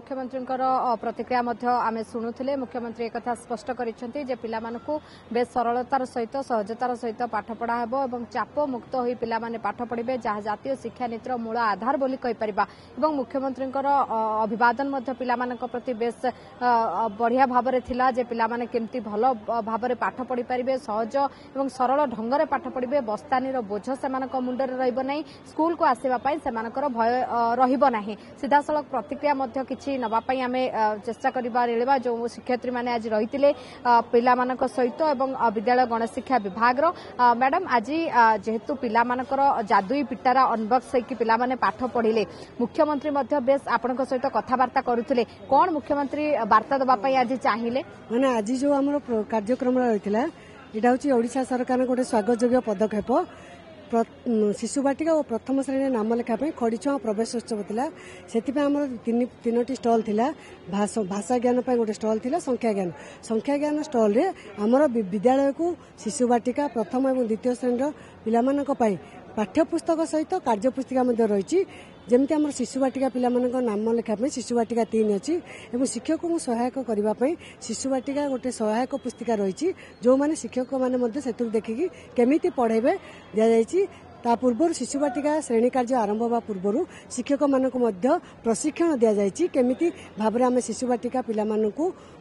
मुख्यमंत्री प्रतिक्रिया आम शुणुले मुख्यमंत्री एक स्पष्ट कर पिलामानकु बेस सरलतार सहित सहजतार सहित पाठ पढ़ा और चाप मुक्त हो पिलामाने पाठ पढ़े जहाँ जातीय शिक्षा नीतिर मूल आधार बोली कहीपर मुख्यमंत्री अभिवादन पिलामान प्रति बेस बढ़िया भाव में पिलामाने केमती भल भाव में पाठ पढ़ी पारे सहज और सरल ढंग से पाठ पढ़े बस्तानी बोझ से मुंडे रही स्कूल को आसवाई से भय रहा सीधासलख प्रतिक्रिया किसी नवाई आम चेष्टा करवा जो शिक्षयित्री मैंने आज रही पिला सहित विद्यालय गणेश शिक्षा विभाग मैडम आज जेहेतु पिला जादुई पिटारा अनबक्स होकर पिला पाठ पढ़िले मुख्यमंत्री बेस आपण सहित कथबार्ता करुले कौन मुख्यमंत्री वार्ता देवाई आज चाहिए मैंने आज जो आम कार्यक्रम रही यहाँ हूँ ओडिशा सरकार गोटे स्वागत योग्य पदक्षेप शिशु बाटिका और प्रथम श्रेणी नाम लेखापी खड़ीछुआ प्रवेश उत्सव था से तीन स्टल थिला भाषा ज्ञान गोटे स्टल थिला संख्या ज्ञान स्टल रे आमर विद्यालय को शिशु बाटिका प्रथम और द्वितीय श्रेणी पिलामानंक पाठ्यपुस्तक सहित कार्यपुस्तिका रही जमती आम शिशु बाटिका पिला नाम लेखापी शिशु बाटिका 3 अच्छी और शिक्षक को सहायक करने शिशु बाटिका गोटे सहायक पुस्तिका रही जो मैंने शिक्षक मैंने देखिकी केमिति पढ़ेबे दि ता पूर्व शिशु बाटिका श्रेणी कार्य आरंभ होगा पूर्व शिक्षक मानक प्रशिक्षण दि जाएगी केमिति भाव में आम शिशु बाटिका पिला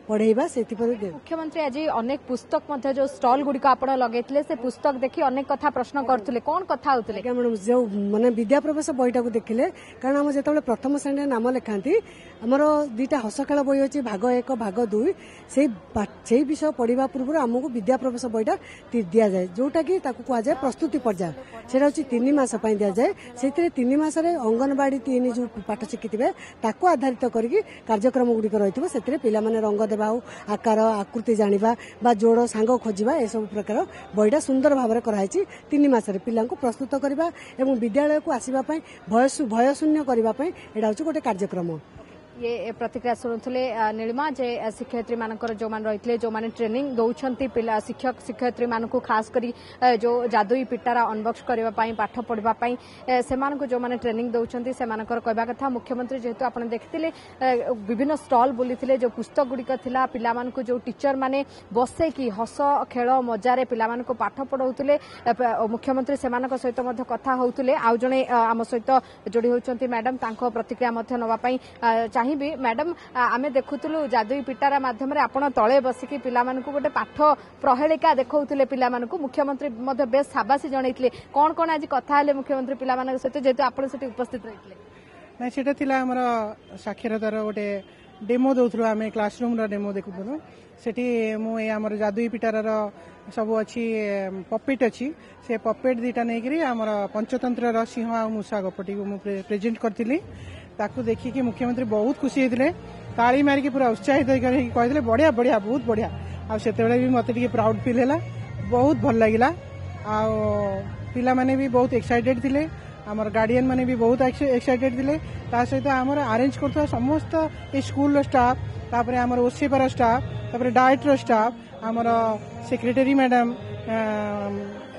पढ़ेबा से मुख्यमंत्री आज अनेक पुस्तक जो स्टल गुड़िक आप लगे से पुस्तक देखी अनेक कथा प्रश्न करते कौन कथा होते मैडम जो मैंने विद्या प्रवेश बहीटा को देखिले कारण आम जो प्रथम श्रेणी नाम लिखाती आमर दुईटा हस खेल बही अच्छी भाग 1 भाग 2 से विषय पढ़ा पूर्व आमको विद्या प्रवेश बहीटा दि जाए जोटा कि कहुए प्रस्तुति पर्याय से 3 मास दि जाए से 3 मासरे अंगनवाड़ी 3 जो पाठ शिखिथे ताको आधारित करके कार्यक्रम गुड़िक रही से पिला रंग देवा आकार आकृति जानिबा बा जोड़ सांग खोजिबा ए सब प्रकार बहीटा सुंदर भाव में कराई 3 मासरे पिला प्रस्तुत करबा एवं विद्यालय को आसीबा पई भय शून्य करबा पई एडा होची गोटे कार्यक्रम ये प्रतिक्रिया शुणुले नीलिमा जे शिक्षयित्री मानकर जो मान रही जो माने ट्रेनिंग दौरान पिला शिक्षक शिक्षयित्री मान को खास करी जो जादुई पिटारा अनबक्स करने पाठ पढ़ापी से जो माने ट्रेनिंग दौरान से कहवा कथा मुख्यमंत्री जेहेतु आप देखते विभिन्न स्टल बुली जो पुस्तक गुड़िक थिला पिला जो टीचर माने बसे कि हस खेल मजार पिला पाठ पढ़ाऊले मुख्यमंत्री से सहित कथा होते आउ जड़े आम सहित जोड़ी होती मैडम प्रतिक्रिया नापी चाहिए मैडम आमे देखुलु जादुई पिटारा माध्यम आपण तले बसिकी पिला गोटे पाठ प्रहेलिका देखौले पिला मुख्यमंत्री बेस शाबाशी जनइले कौन कौन आज कथा है मुख्यमंत्री पिला सहित जेहेतु आप उपस्थित रही सेटा आमर साक्षरतार गोटे डेमो दौलु आम क्लासरूम डेमो देखुलु सेठी आमर जादुई पिटारार सब अच्छी पपेट अच्छी से पपेट दुईटा नहीं आमर पंचतंत्र सिंह आ मूषा गपटी को प्रेजेंट करी ताकू देखिकी मुख्यमंत्री बहुत खुशी होते ताली मारिकी पूरा उत्साहित कहते बढ़िया बढ़िया बहुत बढ़िया आते भी मत प्राउड फिल है बहुत भल लगे पिला माने भी बहुत एक्साइटेड थिले आमर गार्डियन माने भी बहुत एक्साइटेड थिले ता सहित आमर अरेंज करता समस्त ए स्कूल स्टाफ तापर आमर ओसेपार स्टाफ तापर डायरेक्टर स्टाफ आमर सेक्रेटरी मैडम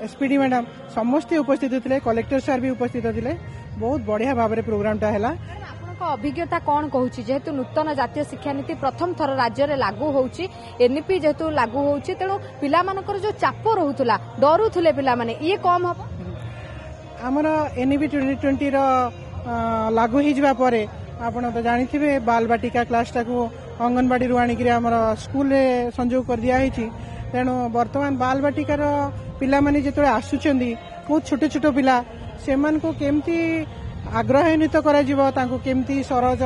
एसपीडी मैडम समस्ते उपस्थित होते कलेक्टर सार भी उपस्थित होते बहुत बढ़िया भाव में प्रोग्रामटा है अभिज्ञता कौन कहूँ जेहेतु नूतन जातीय शिक्षा नीति प्रथम थर राज्य में लागू होउची एनईपी जेहेतु लागू होउची तेणु पिला मानकर जो चाप रोहुतला डरुथुले पिला माने ये कम हम आमर एनईपी 2020 लागू हो जावा परे आपण तो जानिथिबे बाल बाटिका क्लास टाको अंगनवाड़ी रु आनिक स्कूल संजोग कर दिया तेणु वर्तमान बाल बाटिकार पिला माने जेतले आसुचंदी बहुत छोटे छोटे पिला सेमान को केमती आग्रहान्वित केमती सरज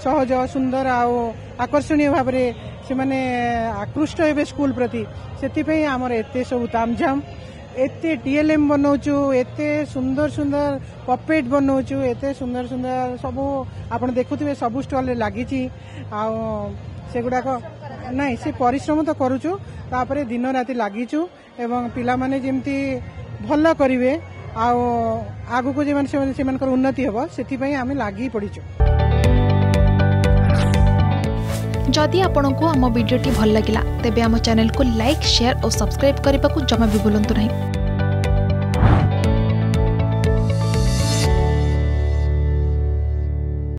सहज सुंदर आकर्षणीय भाव से माने आकृष्ट हे स्कूल प्रति से आमर एते सब तामझाम एते टीएलएम बनाऊचु एते सुंदर सुंदर पपेट बनाऊचु एते सुंदर सुंदर सब आपण देखुथिबे सब स्टॉल लगी सेगुड़ाक नहीं से परिश्रम तो करूचु तापरे दिन राति लागिचु एवं पिला माने जेमती भल करिवे आगु को उन्नति हम से आम लगी पड़ीचु जदि आपंक आम भिडी भल लगा तेब आम चैनल को लाइक शेयर और सब्सक्राइब करने को जमा भी भूलु नहीं।